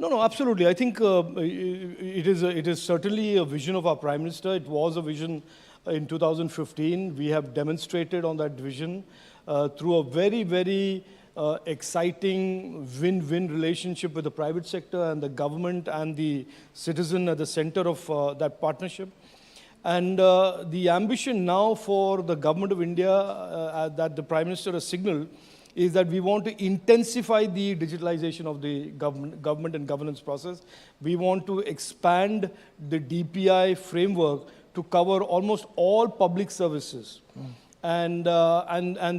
No, absolutely. I think it is certainly a vision of our Prime Minister. It was a vision in 2015. We have demonstrated on that vision through a very exciting win-win relationship with the private sector and the government and the citizen at the center of that partnership. And the ambition now for the government of India that the Prime Minister has signaled is that we want to intensify the digitalization of the government and governance process. We want to expand the DPI framework to cover almost all public services. And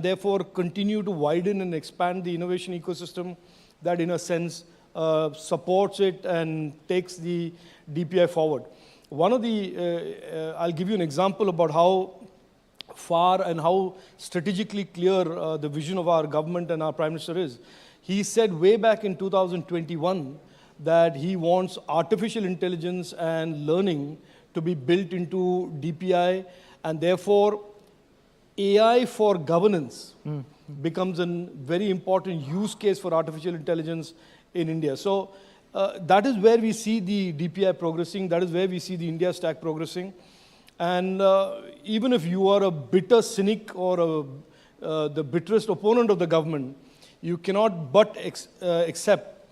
therefore continue to widen and expand the innovation ecosystem that in a sense supports it and takes the DPI forward. One of the, I'll give you an example about how far and how strategically clear the vision of our government and our Prime Minister is. He said way back in 2021 that he wants artificial intelligence and learning to be built into DPI, and therefore AI for governance becomes a very important use case for artificial intelligence in India. So that is where we see the DPI progressing, that is where we see the India stack progressing. And even if you are a bitter cynic or the bitterest opponent of the government, you cannot but accept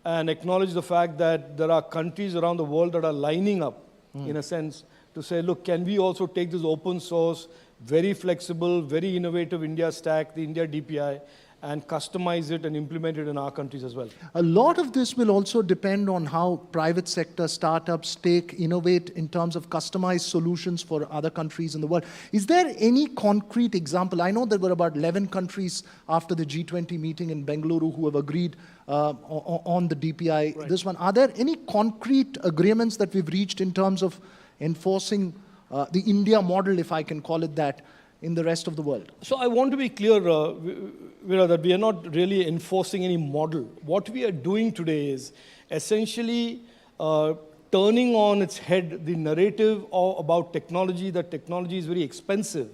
and acknowledge the fact that there are countries around the world that are lining up, in a sense, to say, look, can we also take this open source, very flexible, very innovative India stack, the India DPI, and customize it and implement it in our countries as well. A lot of this will also depend on how private sector startups innovate in terms of customized solutions for other countries in the world. Is there any concrete example? I know there were about 11 countries after the G20 meeting in Bengaluru who have agreed on the DPI. Right. This one. Are there any concrete agreements that we've reached in terms of enforcing the India model, if I can call it that, in the rest of the world? So I want to be clear, that we are not really enforcing any model. What we are doing today is essentially turning on its head the narrative about technology, that technology is very expensive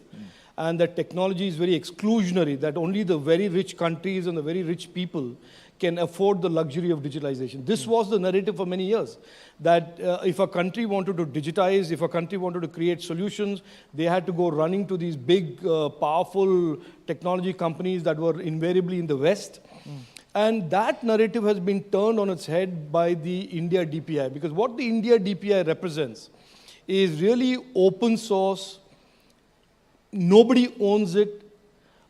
and that technology is very exclusionary, that only the very rich countries and the very rich people can afford the luxury of digitalization. This was the narrative for many years, that if a country wanted to digitize, if a country wanted to create solutions, they had to go running to these big, powerful technology companies that were invariably in the West. And that narrative has been turned on its head by the India DPI, because what the India DPI represents is really open source. Nobody owns it,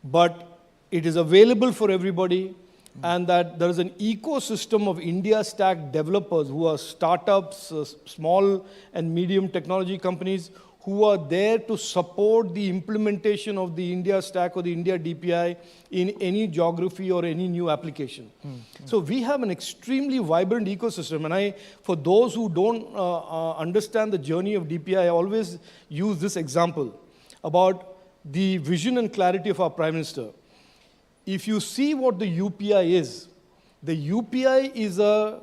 but it is available for everybody. And that there is an ecosystem of India stack developers who are startups, small and medium technology companies who are there to support the implementation of the India stack or the India DPI in any geography or any new application. So we have an extremely vibrant ecosystem. And for those who don't understand the journey of DPI, I always use this example about the vision and clarity of our Prime Minister. If you see what the UPI is, the UPI is a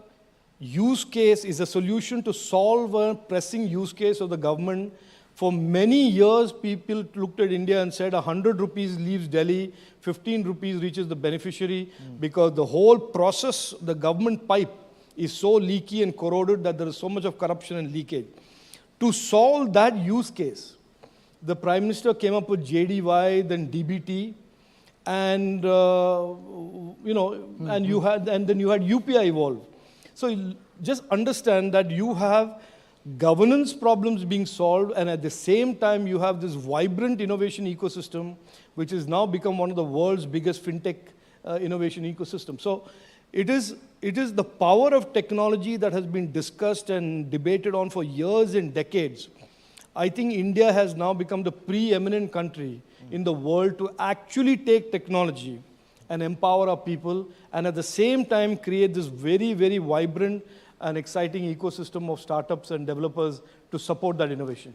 use case, is a solution to solve a pressing use case of the government. For many years, people looked at India and said 100 rupees leaves Delhi, 15 rupees reaches the beneficiary, because the whole process, the government pipe, is so leaky and corroded that there is so much of corruption and leakage. To solve that use case, the Prime Minister came up with JDY, then DBT, and and then you had UPI evolve. So just understand that you have governance problems being solved, and at the same time you have this vibrant innovation ecosystem, which has now become one of the world's biggest fintech innovation ecosystem. So it is the power of technology that has been discussed and debated on for years and decades. I think India has now become the preeminent country in the world to actually take technology and empower our people, and at the same time create this very vibrant and exciting ecosystem of startups and developers to support that innovation.